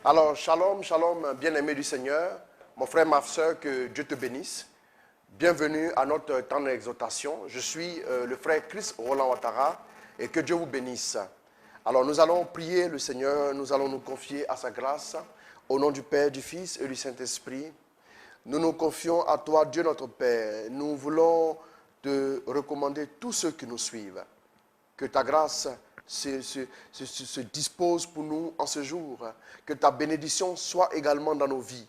Alors, shalom, shalom, bien-aimé du Seigneur, mon frère, ma soeur, que Dieu te bénisse. Bienvenue à notre temps d'exhortation. Je suis le frère Chris Roland Ouattara et que Dieu vous bénisse. Alors, nous allons prier le Seigneur, nous allons nous confier à sa grâce, au nom du Père, du Fils et du Saint-Esprit. Nous nous confions à toi, Dieu notre Père. Nous voulons te recommander tous ceux qui nous suivent. Que ta grâce se dispose pour nous en ce jour. Que ta bénédiction soit également dans nos vies.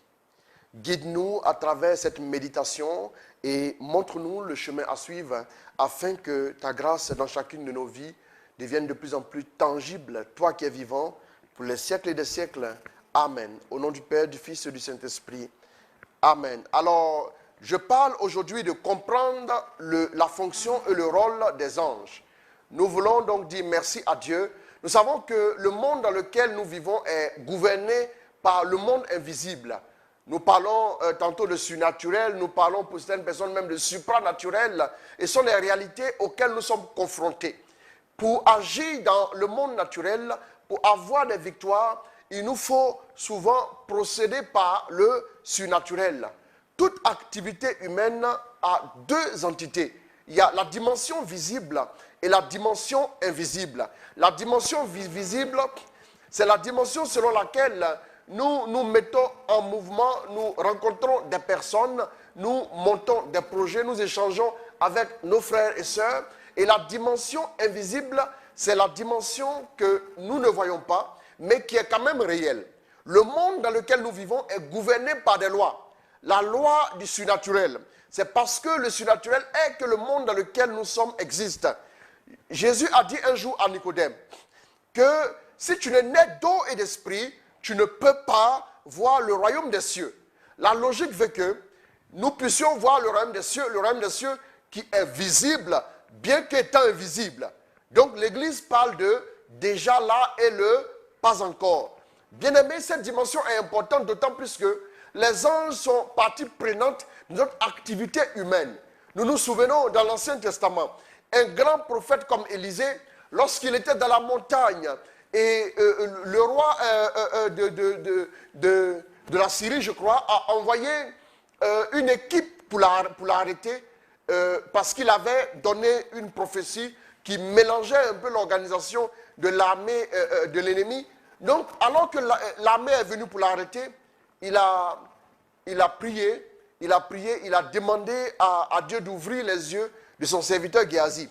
Guide-nous à travers cette méditation et montre-nous le chemin à suivre afin que ta grâce dans chacune de nos vies devienne de plus en plus tangible, toi qui es vivant, pour les siècles et des siècles. Amen. Au nom du Père, du Fils et du Saint-Esprit. Amen. Alors, je parle aujourd'hui de comprendre la fonction et le rôle des anges. Nous voulons donc dire merci à Dieu. Nous savons que le monde dans lequel nous vivons est gouverné par le monde invisible. Nous parlons tantôt de surnaturel, nous parlons pour certaines personnes même de supranaturel. Et ce sont les réalités auxquelles nous sommes confrontés. Pour agir dans le monde naturel, pour avoir des victoires, il nous faut souvent procéder par le surnaturel. Toute activité humaine a deux entités. Il y a la dimension visible et la dimension invisible. La dimension visible, c'est la dimension selon laquelle nous nous mettons en mouvement, nous rencontrons des personnes, nous montons des projets, nous échangeons avec nos frères et sœurs. Et la dimension invisible, c'est la dimension que nous ne voyons pas, mais qui est quand même réelle. Le monde dans lequel nous vivons est gouverné par des lois. La loi du surnaturel. C'est parce que le surnaturel est que le monde dans lequel nous sommes existe. Jésus a dit un jour à Nicodème que si tu n'es né d'eau et d'esprit, tu ne peux pas voir le royaume des cieux. La logique veut que nous puissions voir le royaume des cieux qui est visible, bien qu'étant invisible. Donc l'Église parle de déjà là et le pas encore. Bien aimé, cette dimension est importante, d'autant plus que les anges sont partie prenante de notre activité humaine. Nous nous souvenons dans l'Ancien Testament, un grand prophète comme Élisée, lorsqu'il était dans la montagne, et le roi de la Syrie, je crois, a envoyé une équipe pour l'arrêter, parce qu'il avait donné une prophétie qui mélangeait un peu l'organisation de l'armée de l'ennemi. Donc, alors que l'armée est venue pour l'arrêter, il a prié, il a demandé à Dieu d'ouvrir les yeux de son serviteur Géasi.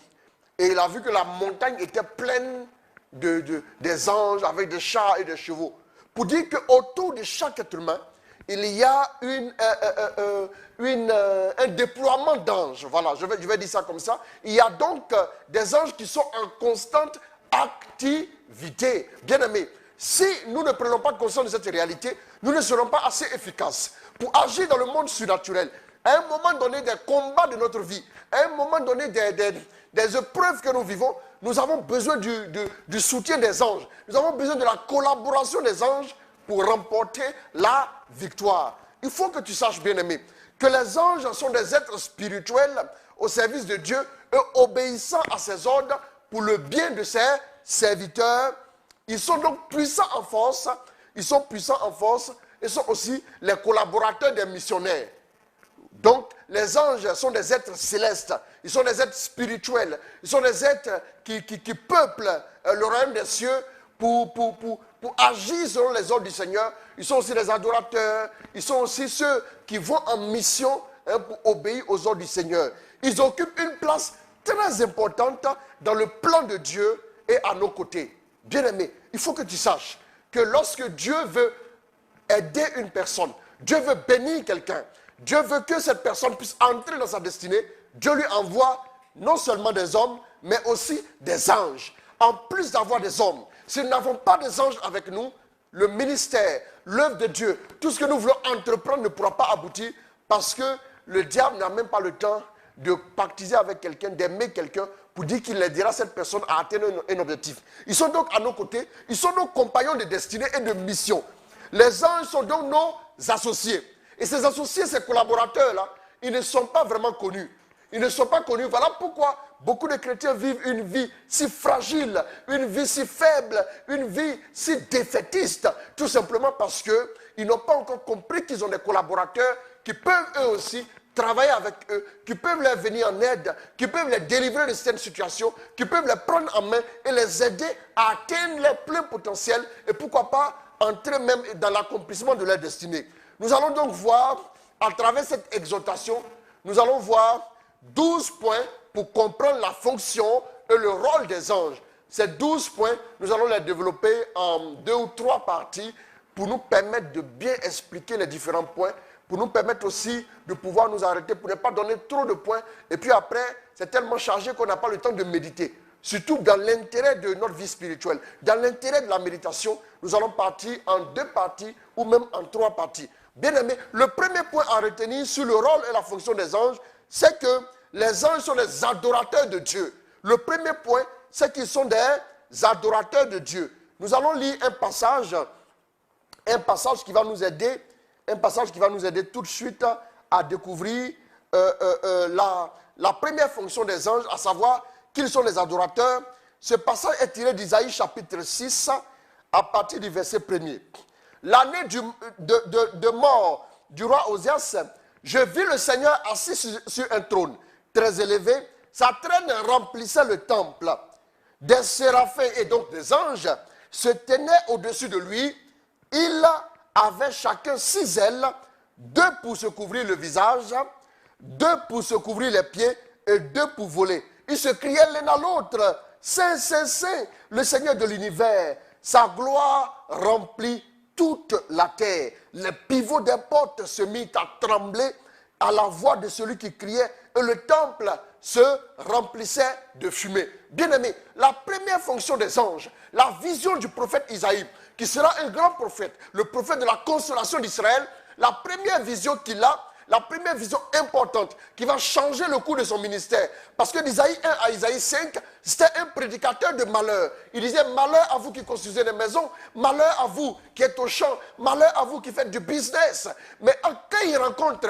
Et il a vu que la montagne était pleine des anges avec des chars et des chevaux. Pour dire qu'autour de chaque être humain, il y a un déploiement d'anges. Voilà, je vais dire ça comme ça. Il y a donc des anges qui sont en constante activité. Bien aimés, si nous ne prenons pas conscience de cette réalité, nous ne serons pas assez efficaces pour agir dans le monde surnaturel. À un moment donné des combats de notre vie, à un moment donné des épreuves que nous vivons, nous avons besoin du soutien des anges. Nous avons besoin de la collaboration des anges pour remporter la victoire. Il faut que tu saches, bien-aimé, que les anges sont des êtres spirituels au service de Dieu et obéissant à ses ordres pour le bien de ses serviteurs. Ils sont donc puissants en force. Ils sont puissants en force et sont aussi les collaborateurs des missionnaires. Donc, les anges sont des êtres célestes, ils sont des êtres spirituels, ils sont des êtres qui peuplent le royaume des cieux pour agir selon les ordres du Seigneur. Ils sont aussi des adorateurs, ils sont aussi ceux qui vont en mission pour obéir aux ordres du Seigneur. Ils occupent une place très importante dans le plan de Dieu et à nos côtés. Bien-aimé, il faut que tu saches que lorsque Dieu veut aider une personne, Dieu veut bénir quelqu'un, Dieu veut que cette personne puisse entrer dans sa destinée, Dieu lui envoie non seulement des hommes, mais aussi des anges. En plus d'avoir des hommes, si nous n'avons pas des anges avec nous, le ministère, l'œuvre de Dieu, tout ce que nous voulons entreprendre ne pourra pas aboutir parce que le diable n'a même pas le temps de pactiser avec quelqu'un, d'aimer quelqu'un pour dire qu'il aidera cette personne à atteindre un objectif. Ils sont donc à nos côtés, ils sont nos compagnons de destinée et de mission. Les anges sont donc nos associés. Et ces associés, ces collaborateurs-là, ils ne sont pas vraiment connus. Ils ne sont pas connus. Voilà pourquoi beaucoup de chrétiens vivent une vie si fragile, une vie si faible, une vie si défaitiste. Tout simplement parce qu'ils n'ont pas encore compris qu'ils ont des collaborateurs qui peuvent eux aussi travailler avec eux, qui peuvent leur venir en aide, qui peuvent les délivrer de certaines situations, qui peuvent les prendre en main et les aider à atteindre leur plein potentiel et pourquoi pas entrer même dans l'accomplissement de leur destinée. Nous allons donc voir, à travers cette exhortation, nous allons voir 12 points pour comprendre la fonction et le rôle des anges. Ces 12 points, nous allons les développer en 2 ou 3 parties pour nous permettre de bien expliquer les différents points, pour nous permettre aussi de pouvoir nous arrêter, pour ne pas donner trop de points. Et puis après, c'est tellement chargé qu'on n'a pas le temps de méditer. Surtout dans l'intérêt de notre vie spirituelle, dans l'intérêt de la méditation, nous allons partir en 2 parties ou même en 3 parties. Bien aimé, le premier point à retenir sur le rôle et la fonction des anges, c'est que les anges sont des adorateurs de Dieu. Le premier point, c'est qu'ils sont des adorateurs de Dieu. Nous allons lire un passage qui va nous aider, tout de suite à découvrir la première fonction des anges, à savoir qu'ils sont les adorateurs. Ce passage est tiré d'Isaïe chapitre 6 à partir du verset 1er. L'année de mort du roi Osias, je vis le Seigneur assis sur un trône très élevé. Sa traîne remplissait le temple. Des séraphins et donc des anges se tenaient au-dessus de lui. Ils avaient chacun 6 ailes, 2 pour se couvrir le visage, 2 pour se couvrir les pieds et 2 pour voler. Ils se criaient l'un à l'autre, Saint, Saint, Saint, le Seigneur de l'univers. Sa gloire remplit toute la terre. Les pivots des portes se mirent à trembler à la voix de celui qui criait et le temple se remplissait de fumée. Bien-aimés, la première fonction des anges, la vision du prophète Isaïe, qui sera un grand prophète, le prophète de la consolation d'Israël, la première vision qu'il a, la première vision importante qui va changer le cours de son ministère. Parce que d'Isaïe 1 à Isaïe 5, c'était un prédicateur de malheur. Il disait malheur à vous qui construisez des maisons, malheur à vous qui êtes au champ, malheur à vous qui faites du business. Mais quand il rencontre,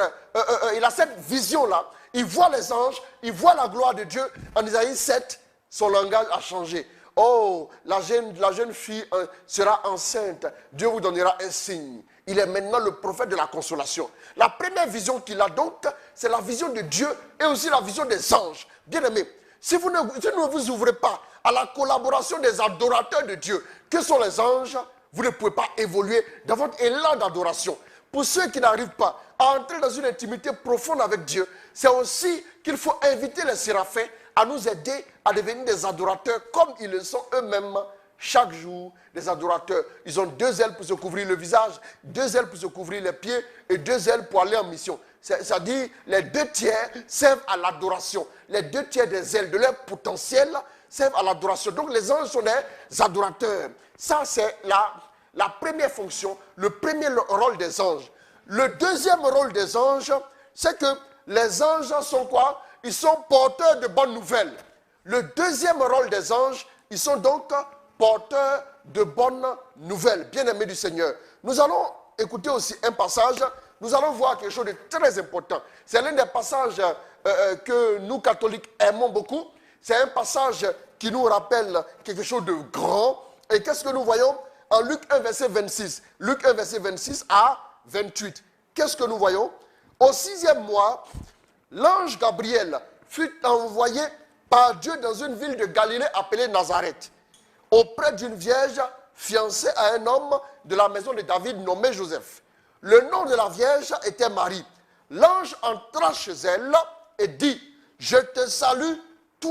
il a cette vision-là, il voit les anges, il voit la gloire de Dieu. En Isaïe 7, son langage a changé. Oh, la jeune fille sera enceinte, Dieu vous donnera un signe. Il est maintenant le prophète de la consolation. La première vision qu'il a donc, c'est la vision de Dieu et aussi la vision des anges. Bien aimés, si vous ne vous ouvrez pas à la collaboration des adorateurs de Dieu, que sont les anges, vous ne pouvez pas évoluer dans votre élan d'adoration. Pour ceux qui n'arrivent pas à entrer dans une intimité profonde avec Dieu, c'est aussi qu'il faut inviter les séraphins à nous aider à devenir des adorateurs comme ils le sont eux-mêmes. Chaque jour, les adorateurs, ils ont 2 ailes pour se couvrir le visage, 2 ailes pour se couvrir les pieds et 2 ailes pour aller en mission. C'est-à-dire, les 2 tiers servent à l'adoration. Les 2 tiers des ailes de leur potentiel servent à l'adoration. Donc, les anges sont des adorateurs. Ça, c'est la première fonction, le premier rôle des anges. Le deuxième rôle des anges, c'est que les anges sont quoi? Ils sont porteurs de bonnes nouvelles. Le deuxième rôle des anges, ils sont donc porteurs de bonnes nouvelles, bien-aimés du Seigneur. Nous allons écouter aussi un passage, nous allons voir quelque chose de très important. C'est l'un des passages que nous, catholiques, aimons beaucoup. C'est un passage qui nous rappelle quelque chose de grand. Et qu'est-ce que nous voyons en Luc 1, verset 26. Luc 1, verset 26 à 28. Qu'est-ce que nous voyons? Au 6e mois, l'ange Gabriel fut envoyé par Dieu dans une ville de Galilée appelée Nazareth, auprès d'une vierge fiancée à un homme de la maison de David nommé Joseph. Le nom de la vierge était Marie. L'ange entra chez elle et dit, je te salue,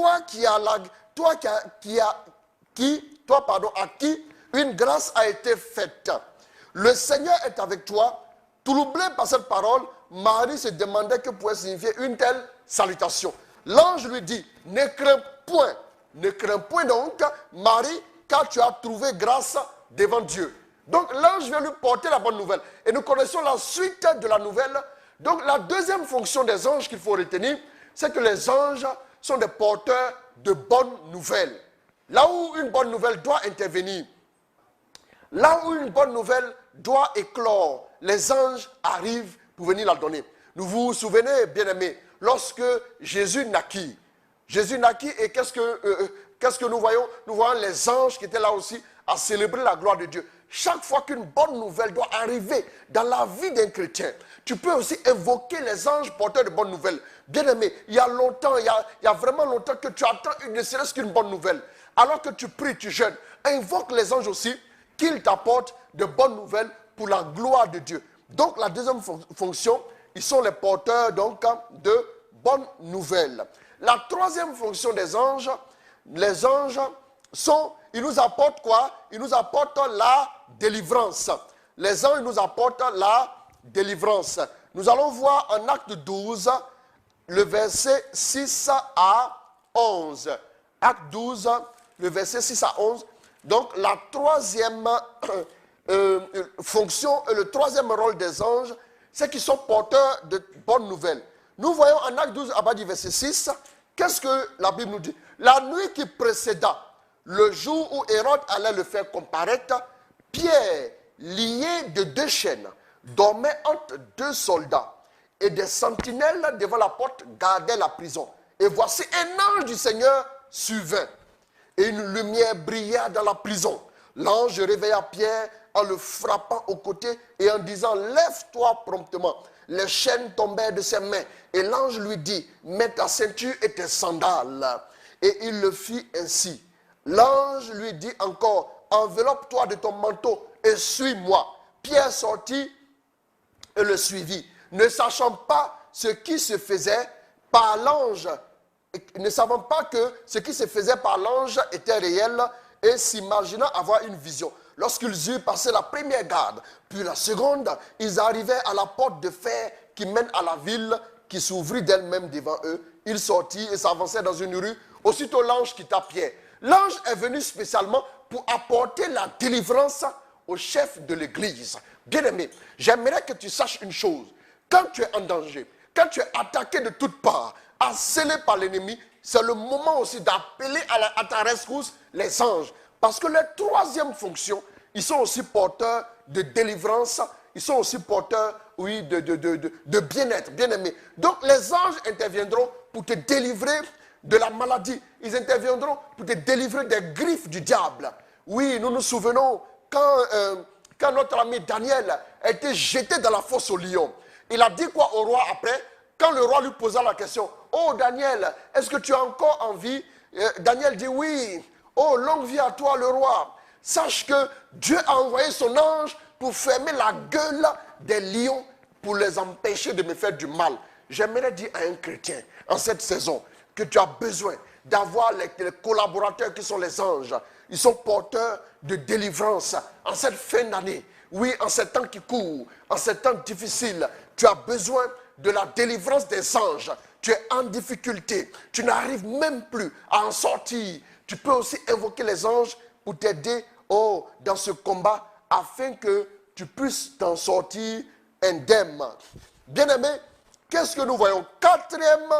à qui une grâce a été faite. Le Seigneur est avec toi. Troublé par cette parole, Marie se demandait que pouvait signifier une telle salutation. L'ange lui dit, ne crains point donc, Marie, car tu as trouvé grâce devant Dieu. Donc l'ange vient lui porter la bonne nouvelle. Et nous connaissons la suite de la nouvelle. Donc la deuxième fonction des anges qu'il faut retenir, c'est que les anges sont des porteurs de bonnes nouvelles. Là où une bonne nouvelle doit intervenir, là où une bonne nouvelle doit éclore, les anges arrivent pour venir la donner. Vous vous souvenez, bien-aimés, lorsque Jésus naquit. Jésus naquit et qu'est-ce que nous voyons? Nous voyons les anges qui étaient là aussi à célébrer la gloire de Dieu. Chaque fois qu'une bonne nouvelle doit arriver dans la vie d'un chrétien, tu peux aussi invoquer les anges porteurs de bonnes nouvelles. Bien aimé, il y a longtemps, il y a vraiment longtemps que tu attends ne serait-ce qu'une bonne nouvelle. Alors que tu pries, tu jeûnes, invoque les anges aussi qu'ils t'apportent de bonnes nouvelles pour la gloire de Dieu. Donc la deuxième fonction, ils sont les porteurs donc de bonnes nouvelles. La troisième fonction des anges, les anges ils nous apportent quoi? Ils nous apportent la délivrance. Les anges nous apportent la délivrance. Nous allons voir en Acte 12, le verset 6 à 11. Acte 12, le verset 6 à 11. Donc la troisième fonction et le troisième rôle des anges, c'est qu'ils sont porteurs de bonnes nouvelles. Nous voyons en Acte 12, à partir du verset 6, qu'est-ce que la Bible nous dit? La nuit qui précéda le jour où Hérode allait le faire comparaître, Pierre, lié de 2 chaînes, dormait entre 2 soldats, et des sentinelles devant la porte gardaient la prison. Et voici un ange du Seigneur survint, et une lumière brilla dans la prison. L'ange réveilla Pierre en le frappant au côté et en disant « Lève-toi promptement ». Les chaînes tombèrent de ses mains, et l'ange lui dit « Mets ta ceinture et tes sandales ». Et il le fit ainsi. L'ange lui dit encore, enveloppe-toi de ton manteau et suis-moi. Pierre sortit et le suivit, ne sachant pas ce qui se faisait par l'ange, ne savant pas que ce qui se faisait par l'ange était réel et s'imaginant avoir une vision. Lorsqu'ils eurent passé la première garde, puis la seconde, ils arrivaient à la porte de fer qui mène à la ville, qui s'ouvrit d'elle-même devant eux. Ils sortirent et s'avançaient dans une rue. Aussitôt l'ange quitta Pierre. L'ange est venu spécialement pour apporter la délivrance au chef de l'église. Bien-aimé, j'aimerais que tu saches une chose. Quand tu es en danger, quand tu es attaqué de toutes parts, assailli par l'ennemi, c'est le moment aussi d'appeler à ta rescousse les anges. Parce que les troisième fonction, ils sont aussi porteurs de délivrance, ils sont aussi porteurs, oui, de bien-être, bien-aimé. Donc les anges interviendront pour te délivrer de la maladie. Ils interviendront pour te délivrer des griffes du diable. Oui, nous nous souvenons quand notre ami Daniel a été jeté dans la fosse au lion. Il a dit quoi au roi après? Quand le roi lui posa la question, « Oh Daniel, est-ce que tu as encore envie ?» Daniel dit, « Oui. » « Oh, longue vie à toi le roi. Sache que Dieu a envoyé son ange pour fermer la gueule des lions pour les empêcher de me faire du mal. » J'aimerais dire à un chrétien en cette saison que tu as besoin d'avoir les collaborateurs qui sont les anges. Ils sont porteurs de délivrance en cette fin d'année. Oui, en ces temps qui courent, en ces temps difficiles, tu as besoin de la délivrance des anges. Tu es en difficulté, tu n'arrives même plus à en sortir. Tu peux aussi invoquer les anges pour t'aider dans ce combat afin que tu puisses t'en sortir indemne. Bien-aimé, qu'est-ce que nous voyons? Quatrième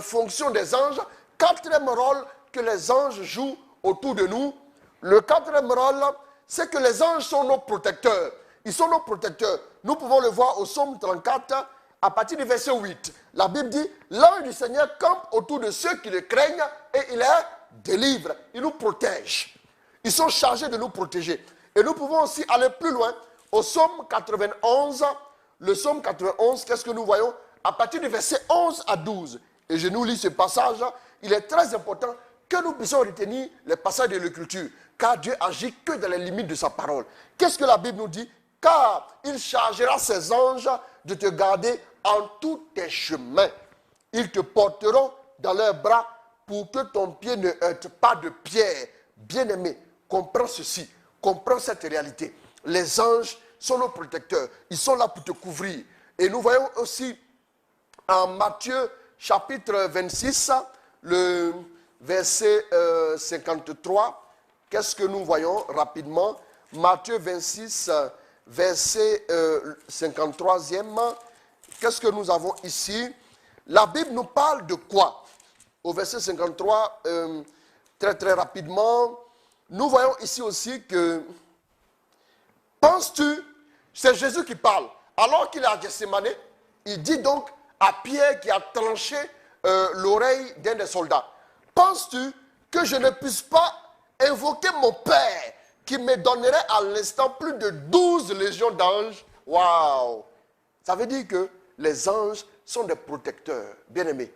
fonction des anges, quatrième rôle que les anges jouent autour de nous. Le quatrième rôle, c'est que les anges sont nos protecteurs. Ils sont nos protecteurs. Nous pouvons le voir au psaume 34, à partir du verset 8. La Bible dit, l'ange du Seigneur campe autour de ceux qui le craignent et il les délivre. Il nous protège. Ils sont chargés de nous protéger. Et nous pouvons aussi aller plus loin. Au psaume 91, le psaume 91, qu'est-ce que nous voyons? À partir du verset 11 à 12. Et je nous lis ce passage. Il est très important que nous puissions retenir les passages de l'Écriture. Car Dieu agit que dans les limites de sa parole. Qu'est-ce que la Bible nous dit? Car il chargera ses anges de te garder en tous tes chemins. Ils te porteront dans leurs bras pour que ton pied ne heurte pas de pierre. Bien-aimé, comprends ceci, comprends cette réalité. Les anges sont nos protecteurs, ils sont là pour te couvrir. Et nous voyons aussi en Matthieu chapitre 26, le verset 53, qu'est-ce que nous voyons rapidement? Matthieu 26, verset 53e, qu'est-ce que nous avons ici? La Bible nous parle de quoi? Au verset 53, très très rapidement, nous voyons ici aussi que, penses-tu, c'est Jésus qui parle, alors qu'il est à Gethsémane, il dit donc à Pierre qui a tranché l'oreille d'un des soldats. Penses-tu que je ne puisse pas invoquer mon Père qui me donnerait à l'instant plus de 12 légions d'anges? Waouh! Ça veut dire que les anges sont des protecteurs. Bien-aimés,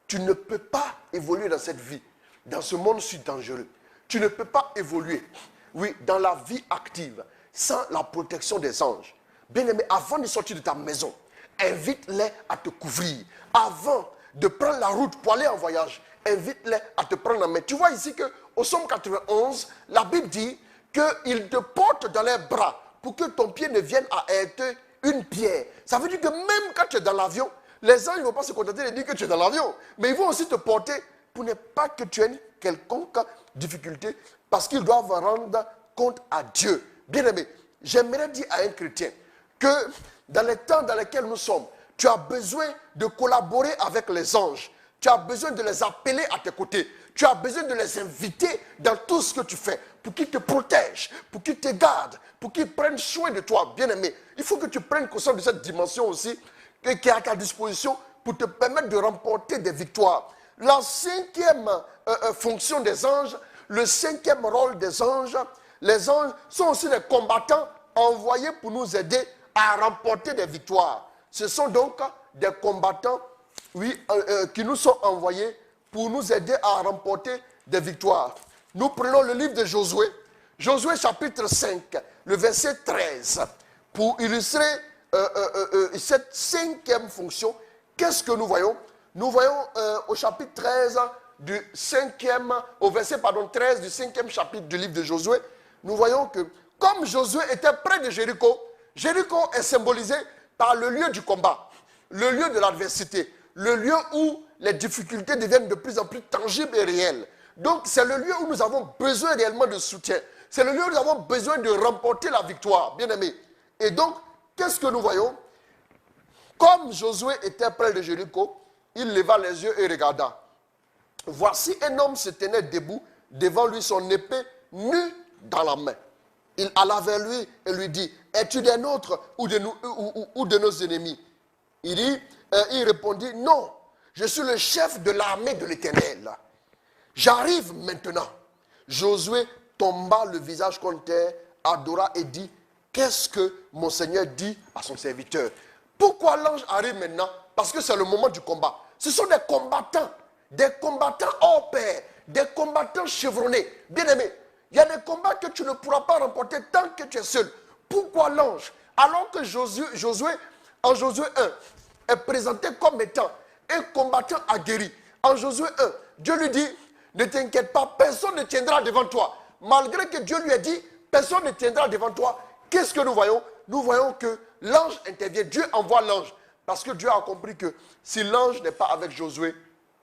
tu ne peux pas évoluer dans cette vie, dans ce monde si dangereux. Tu ne peux pas évoluer, oui, dans la vie active, sans la protection des anges. Bien-aimé, avant de sortir de ta maison, invite-les à te couvrir. Avant de prendre la route pour aller en voyage, invite-les à te prendre en main. Tu vois ici qu'au Psaume 91, la Bible dit qu'ils te portent dans les bras pour que ton pied ne vienne à heurter une pierre. Ça veut dire que même quand tu es dans l'avion, les anges ne vont pas se contenter de dire que tu es dans l'avion, mais ils vont aussi te porter pour ne pas que tu aies une quelconque difficulté, parce qu'ils doivent rendre compte à Dieu. Bien-aimé, j'aimerais dire à un chrétien que dans les temps dans lesquels nous sommes, tu as besoin de collaborer avec les anges. Tu as besoin de les appeler à tes côtés. Tu as besoin de les inviter dans tout ce que tu fais pour qu'ils te protègent, pour qu'ils te gardent, pour qu'ils prennent soin de toi, bien-aimé. Il faut que tu prennes conscience de cette dimension aussi qui est à ta disposition pour te permettre de remporter des victoires. La cinquième fonction des anges, le cinquième rôle des anges, les anges sont aussi des combattants envoyés pour nous aider à remporter des victoires. Ce sont donc des combattants, oui, qui nous sont envoyés pour nous aider à remporter des victoires. Nous prenons le livre de Josué, Josué chapitre 5, le verset 13, pour illustrer cette cinquième fonction. Qu'est-ce que nous voyons? Nous voyons au chapitre 13 du 5e, au verset 13 du 5e chapitre du livre de Josué, nous voyons que comme Josué était près de Jéricho, Jéricho est symbolisé par le lieu du combat, le lieu de l'adversité, le lieu où les difficultés deviennent de plus en plus tangibles et réelles. Donc c'est le lieu où nous avons besoin réellement de soutien. C'est le lieu où nous avons besoin de remporter la victoire, bien aimés. Et donc, qu'est-ce que nous voyons? Comme Josué était près de Jéricho, il leva les yeux et regarda. Voici un homme se tenait debout, devant lui son épée nue dans la main. Il alla vers lui et lui dit, es-tu des nôtres ou de nos ennemis? Il répondit, non, je suis le chef de l'armée de l'Éternel. J'arrive maintenant. Josué tomba le visage contre terre, adora et dit, qu'est-ce que mon Seigneur dit à son serviteur? Pourquoi l'ange arrive maintenant? Parce que c'est le moment du combat. Ce sont des combattants hors pair, des combattants chevronnés. Bien-aimés, il y a des combats que tu ne pourras pas remporter tant que tu es seul. Pourquoi l'ange? Alors que Josué, en Josué 1, est présenté comme étant un combattant aguerri. En Josué 1, Dieu lui dit, ne t'inquiète pas, personne ne tiendra devant toi. Malgré que Dieu lui ait dit, personne ne tiendra devant toi. Qu'est-ce que nous voyons? Nous voyons que l'ange intervient. Dieu envoie l'ange. Parce que Dieu a compris que si l'ange n'est pas avec Josué,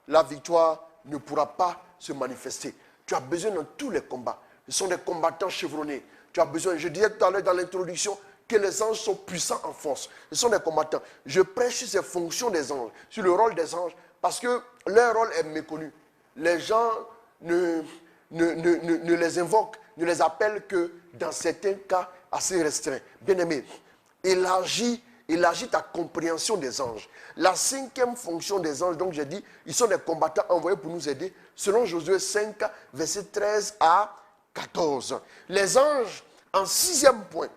la victoire ne pourra pas se manifester. Tu as besoin dans tous les combats. Ce sont des combattants chevronnés. Tu as besoin, je disais tout à l'heure dans l'introduction, que les anges sont puissants en force. Ce sont des combattants. Je prêche sur ces fonctions des anges, sur le rôle des anges, parce que leur rôle est méconnu. Les gens ne les invoquent, ne les appellent que dans certains cas assez restreints. Bien-aimé, élargis ta compréhension des anges. La cinquième fonction des anges, donc j'ai dit, ils sont des combattants envoyés pour nous aider, selon Josué 5, verset 13 à 14. Les anges, en sixième point,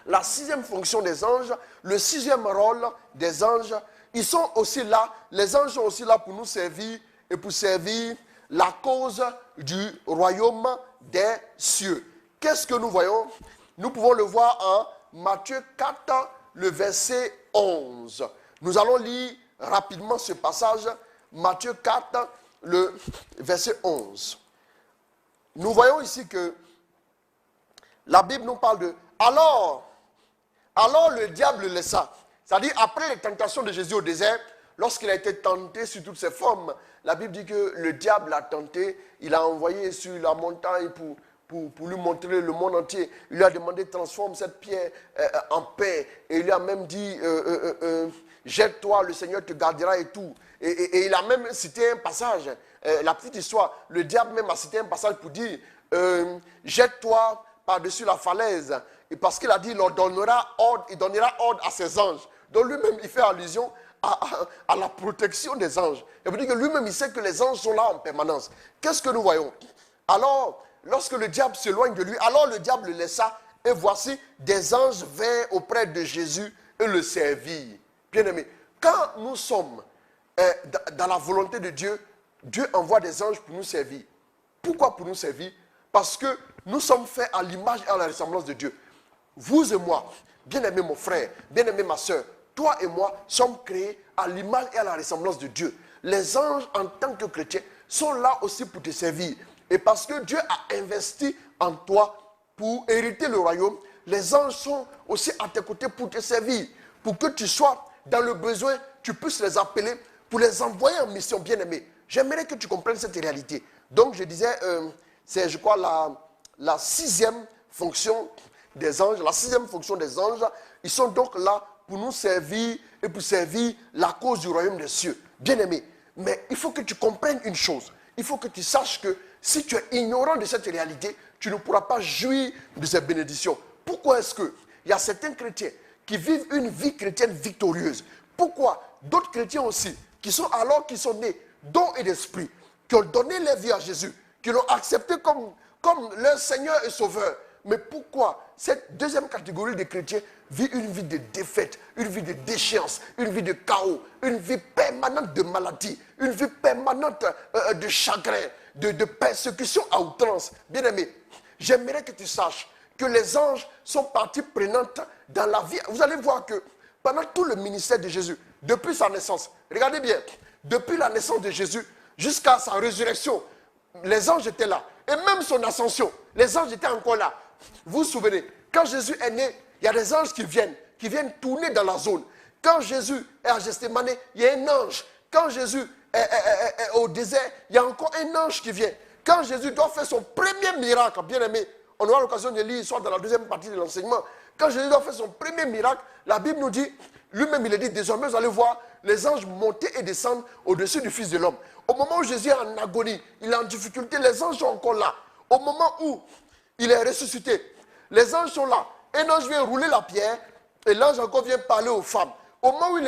la sixième fonction des anges, le sixième rôle des anges, ils sont aussi là, les anges sont aussi là pour nous servir et pour servir la cause du royaume des cieux. Qu'est-ce que nous voyons? Nous pouvons le voir en Matthieu 4, le verset 11. Nous allons lire rapidement ce passage, Matthieu 4, le verset 11. Nous voyons ici que la Bible nous parle de... Alors le diable le laissa. C'est-à-dire, après les tentations de Jésus au désert, lorsqu'il a été tenté sur toutes ses formes, la Bible dit que le diable l'a tenté, il a envoyé sur la montagne pour lui montrer le monde entier. Il lui a demandé, transforme cette pierre en paix. Et il lui a même dit, jette-toi, le Seigneur te gardera et tout. Et il a même cité un passage, la petite histoire. Le diable même a cité un passage pour dire, jette-toi par-dessus la falaise. Et parce qu'il a dit, il donnera ordre à ses anges. Donc lui-même, il fait allusion à la protection des anges. Et vous dites que lui-même, il sait que les anges sont là en permanence. Qu'est-ce que nous voyons? Alors, lorsque le diable s'éloigne de lui, alors le diable le laissa. Et voici, des anges vinrent auprès de Jésus et le servirent. Bien-aimé, quand nous sommes dans la volonté de Dieu, Dieu envoie des anges pour nous servir. Pourquoi pour nous servir? Parce que nous sommes faits à l'image et à la ressemblance de Dieu. Vous et moi, bien-aimé mon frère, bien-aimé ma soeur, toi et moi sommes créés à l'image et à la ressemblance de Dieu. Les anges, en tant que chrétiens, sont là aussi pour te servir. Et parce que Dieu a investi en toi pour hériter le royaume, les anges sont aussi à tes côtés pour te servir. Pour que tu sois dans le besoin, tu puisses les appeler pour les envoyer en mission, bien-aimé. J'aimerais que tu comprennes cette réalité. Donc, je disais, c'est, je crois, la sixième fonction des anges. La sixième fonction des anges, ils sont donc là pour nous servir et pour servir la cause du royaume des cieux. Bien-aimé, mais il faut que tu comprennes une chose. Il faut que tu saches que si tu es ignorant de cette réalité, tu ne pourras pas jouir de ces bénédictions. Pourquoi est-ce qu'il y a certains chrétiens qui vivent une vie chrétienne victorieuse? Pourquoi d'autres chrétiens aussi, qui sont alors qu'ils sont nés d'eau et d'esprit, qui ont donné leur vie à Jésus, qui l'ont accepté comme leur Seigneur et Sauveur. Mais pourquoi cette deuxième catégorie de chrétiens vit une vie de défaite, une vie de déchéance, une vie de chaos, une vie permanente de maladie, une vie permanente de chagrin, de persécution à outrance? Bien-aimé, j'aimerais que tu saches que les anges sont partie prenante dans la vie. Vous allez voir que pendant tout le ministère de Jésus, depuis sa naissance, regardez bien, depuis la naissance de Jésus jusqu'à sa résurrection, les anges étaient là. Et même son ascension, les anges étaient encore là. Vous vous souvenez, quand Jésus est né, il y a des anges qui viennent tourner dans la zone. Quand Jésus est à Gethsémani, il y a un ange. Quand Jésus est au désert, il y a encore un ange qui vient. Quand Jésus doit faire son premier miracle, bien aimé, on aura l'occasion de lire, soit dans la deuxième partie de l'enseignement. Quand Jésus doit faire son premier miracle, la Bible nous dit, lui-même il a dit, désormais vous allez voir les anges monter et descendre au-dessus du Fils de l'homme. Au moment où Jésus est en agonie, il est en difficulté, les anges sont encore là. Au moment où il est ressuscité, les anges sont là. Un ange vient rouler la pierre et l'ange encore vient parler aux femmes. Au moment où il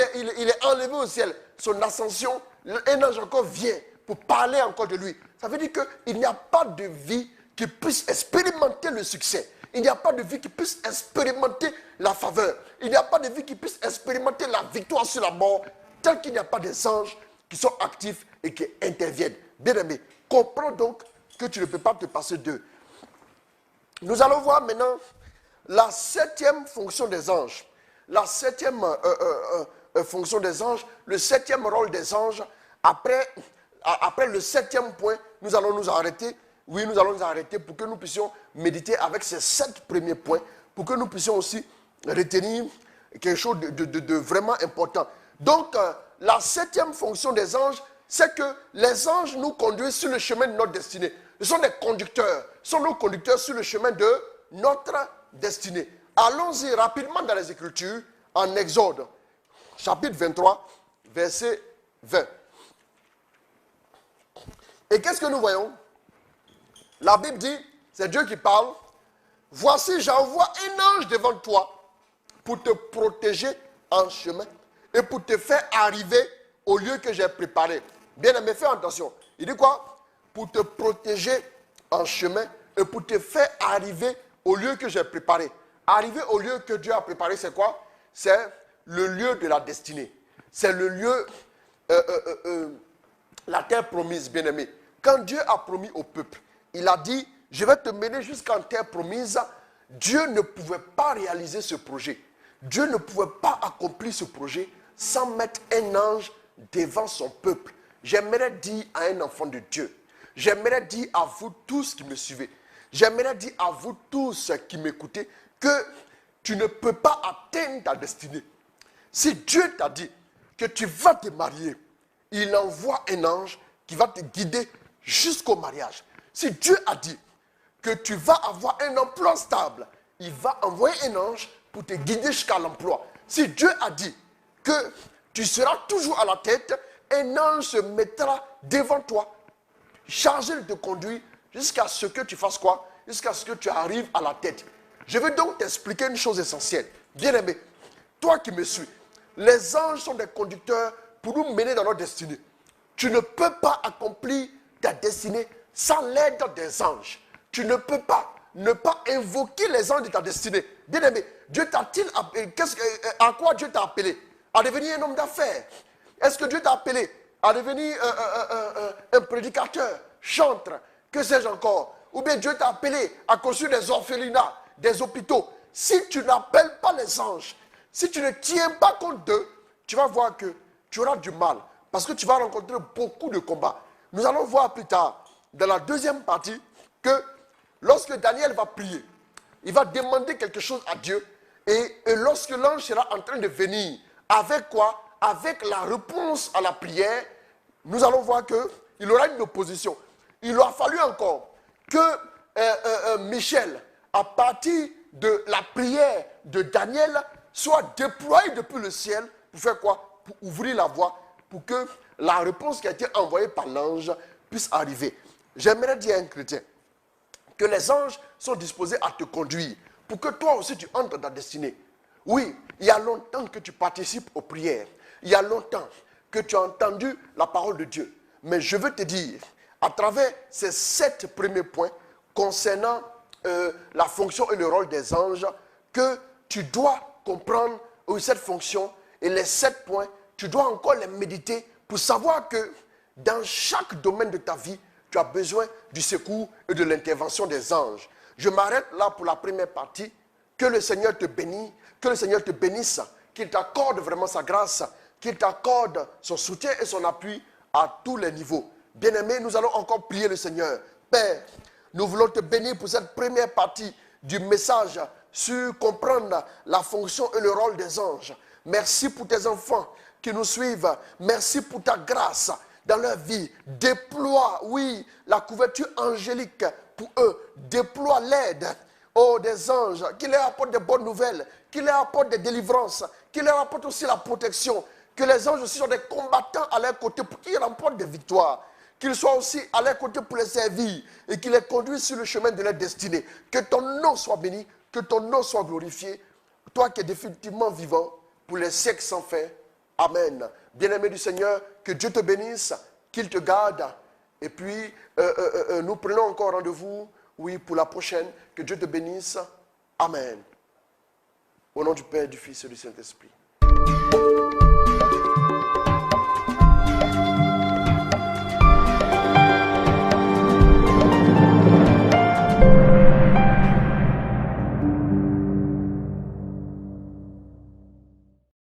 est enlevé au ciel, son ascension, un ange encore vient pour parler encore de lui. Ça veut dire qu'il n'y a pas de vie qui puisse expérimenter le succès. Il n'y a pas de vie qui puisse expérimenter la faveur. Il n'y a pas de vie qui puisse expérimenter la victoire sur la mort, tel qu'il n'y a pas des anges qui sont actifs et qui interviennent. Bien-aimé, comprends donc que tu ne peux pas te passer d'eux. Nous allons voir maintenant la septième fonction des anges. La septième fonction des anges, le septième rôle des anges. Après le septième point, nous allons nous arrêter. Oui, nous allons nous arrêter pour que nous puissions méditer avec ces 7 premiers points, pour que nous puissions aussi retenir quelque chose de vraiment important. Donc, la septième fonction des anges, c'est que les anges nous conduisent sur le chemin de notre destinée. Ce sont des conducteurs, ce sont nos conducteurs sur le chemin de notre destinée. Allons-y rapidement dans les Écritures, en Exode, chapitre 23, verset 20. Et qu'est-ce que nous voyons? La Bible dit, c'est Dieu qui parle, « Voici, j'envoie un ange devant toi pour te protéger en chemin et pour te faire arriver au lieu que j'ai préparé. » Bien-aimé, fais attention. Il dit quoi? Pour te protéger en chemin et pour te faire arriver au lieu que j'ai préparé. Arriver au lieu que Dieu a préparé, c'est quoi? C'est le lieu de la destinée. C'est le lieu, la terre promise, bien-aimé. Quand Dieu a promis au peuple, il a dit, je vais te mener jusqu'en terre promise. Dieu ne pouvait pas réaliser ce projet. Dieu ne pouvait pas accomplir ce projet sans mettre un ange devant son peuple. J'aimerais dire à un enfant de Dieu, j'aimerais dire à vous tous qui me suivez, j'aimerais dire à vous tous qui m'écoutez que tu ne peux pas atteindre ta destinée. Si Dieu t'a dit que tu vas te marier, il envoie un ange qui va te guider jusqu'au mariage. Si Dieu a dit que tu vas avoir un emploi stable, il va envoyer un ange pour te guider jusqu'à l'emploi. Si Dieu a dit que tu seras toujours à la tête, un ange se mettra devant toi, chargé de te conduire jusqu'à ce que tu fasses quoi? Jusqu'à ce que tu arrives à la tête. Je vais donc t'expliquer une chose essentielle. Bien-aimé, toi qui me suis, Les anges sont des conducteurs pour nous mener dans notre destinée. Tu ne peux pas accomplir ta destinée sans l'aide des anges. Tu ne peux pas ne pas invoquer les anges de ta destinée. Bien-aimé, Dieu t'a-t-il appelé? À quoi Dieu t'a appelé? À devenir un homme d'affaires? Est-ce que Dieu t'a appelé à devenir un prédicateur, chantre, que sais-je encore? Ou bien Dieu t'a appelé à construire des orphelinats, des hôpitaux? Si tu n'appelles pas les anges, si tu ne tiens pas compte d'eux, tu vas voir que tu auras du mal. Parce que tu vas rencontrer beaucoup de combats. Nous allons voir plus tard, dans la deuxième partie, que lorsque Daniel va prier, il va demander quelque chose à Dieu. Et lorsque l'ange sera en train de venir, avec quoi? Avec la réponse à la prière, nous allons voir qu'il aura une opposition. Il aura fallu encore que Michel, à partir de la prière de Daniel, soit déployé depuis le ciel pour faire quoi? Pour ouvrir la voie, pour que la réponse qui a été envoyée par l'ange puisse arriver. J'aimerais dire à un chrétien que les anges sont disposés à te conduire pour que toi aussi tu entres dans ta destinée. Oui, il y a longtemps que tu participes aux prières. Il y a longtemps que tu as entendu la parole de Dieu. Mais je veux te dire, à travers ces 7 premiers points concernant la fonction et le rôle des anges, que tu dois comprendre cette fonction et les 7 points, tu dois encore les méditer pour savoir que dans chaque domaine de ta vie, tu as besoin du secours et de l'intervention des anges. Je m'arrête là pour la première partie. Que le Seigneur te bénisse, que le Seigneur te bénisse, qu'il t'accorde vraiment sa grâce, qu'il t'accorde son soutien et son appui à tous les niveaux. Bien-aimés, nous allons encore prier le Seigneur. Père, nous voulons te bénir pour cette première partie du message sur comprendre la fonction et le rôle des anges. Merci pour tes enfants qui nous suivent. Merci pour ta grâce dans leur vie. Déploie, oui, la couverture angélique pour eux. Déploie l'aide, oh, des anges, qui leur apportent des bonnes nouvelles, qui leur apportent des délivrances, qui leur apportent aussi la protection. Que les anges aussi soient des combattants à leur côté pour qu'ils remportent des victoires. Qu'ils soient aussi à leur côté pour les servir et qu'ils les conduisent sur le chemin de leur destinée. Que ton nom soit béni, que ton nom soit glorifié. Toi qui es définitivement vivant pour les siècles sans fin. Amen. Bien-aimé du Seigneur, que Dieu te bénisse, qu'il te garde. Et puis, nous prenons encore rendez-vous, oui, pour la prochaine. Que Dieu te bénisse. Amen. Au nom du Père, du Fils et du Saint-Esprit.